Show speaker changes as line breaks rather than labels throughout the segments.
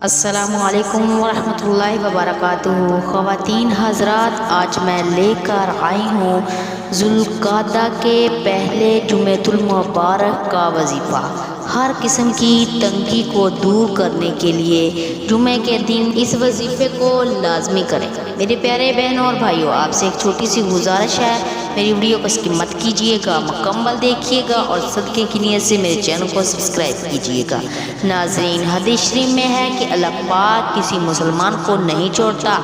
السلام علیکم ورحمۃ اللہ وبرکاتہ۔ خواتین حضرات، آج میں لے کر آئی ہوں ذوالقعدہ کے پہلے جمعۃ المبارک کا وظیفہ۔ ہر قسم کی تنگی کو دور کرنے کے لیے جمعے کے دن اس وظیفے کو لازمی کریں۔ میرے پیارے بہنوں اور بھائیوں، آپ سے ایک چھوٹی سی گزارش ہے، میری ویڈیو کو اسکپ مت کیجیے گا، مکمل دیکھیے گا اور صدقے کی نیت سے میرے چینل کو سبسکرائب کیجیے گا۔ ناظرین، حدیث شریف میں ہے کہ اللہ پاک کسی مسلمان کو نہیں چھوڑتا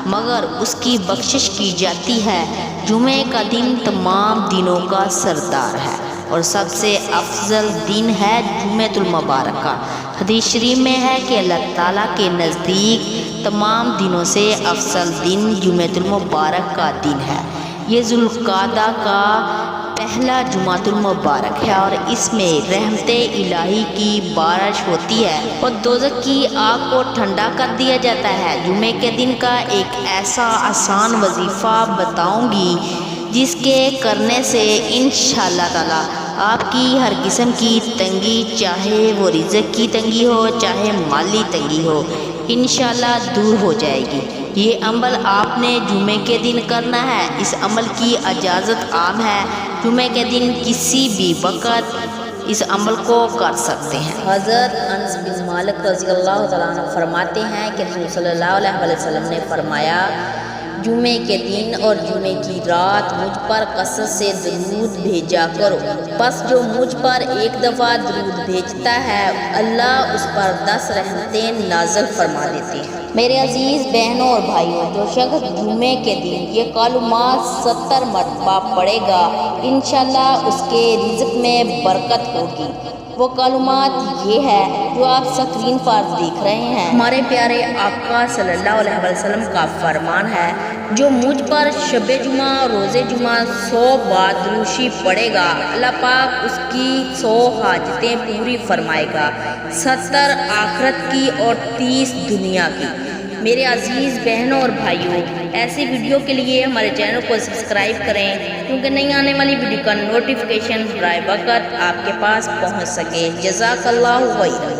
مگر اس کی بخشش کی جاتی ہے۔ جمعے کا دن تمام دنوں کا سردار ہے اور سب سے افضل دن ہے جمعۃ المبارک کا۔ حدیث شریف میں ہے کہ اللہ تعالیٰ کے نزدیک تمام دنوں سے افضل دن جمعۃ المبارک کا دن ہے۔ یہ ذوالقعدہ کا پہلا جمعۃ المبارک ہے اور اس میں رحمت الہی کی بارش ہوتی ہے اور دوزخ کی آگ کو ٹھنڈا کر دیا جاتا ہے۔ جمعے کے دن کا ایک ایسا آسان وظیفہ بتاؤں گی جس کے کرنے سے انشاءاللہ تعالی آپ کی ہر قسم کی تنگی، چاہے وہ رزق کی تنگی ہو، چاہے مالی تنگی ہو، انشاءاللہ دور ہو جائے گی۔ یہ عمل آپ نے جمعے کے دن کرنا ہے۔ اس عمل کی اجازت عام ہے، جمعے کے دن کسی بھی وقت اس عمل کو کر سکتے ہیں۔ حضرت انس بن مالک رضی اللہ تعالیٰ عنہ فرماتے ہیں کہ رسول صلی اللہ علیہ وسلم نے فرمایا، جمعے کے دن اور جمعے کی رات مجھ پر کثرت سے درود بھیجا کرو، پس جو مجھ پر ایک دفعہ درود بھیجتا ہے اللہ اس پر 10 رحمتیں نازل فرما دیتے ہیں۔ میرے عزیز بہنوں اور بھائیوں، جو شخص جمعے کے دن یہ کلمات 70 مرتبہ پڑھے گا انشاءاللہ اس کے رزق میں برکت ہوگی۔ وہ کلمات یہ ہے جو آپ سکرین پر دیکھ رہے ہیں۔ ہمارے پیارے آقا صلی اللہ علیہ وسلم کا فرمان ہے، جو مجھ پر شب جمعہ روز جمعہ 100 بار درود شریف پڑھے گا اللہ پاک اس کی 100 حاجتیں پوری فرمائے گا، 70 آخرت کی اور 30 دنیا کی۔ میرے عزیز بہنوں اور بھائیوں، ایسی ویڈیو کے لیے ہمارے چینل کو سبسکرائب کریں کیونکہ نئی آنے والی ویڈیو کا نوٹیفیکیشن برائے وقت آپ کے پاس پہنچ سکے۔ جزاک اللہ خیر۔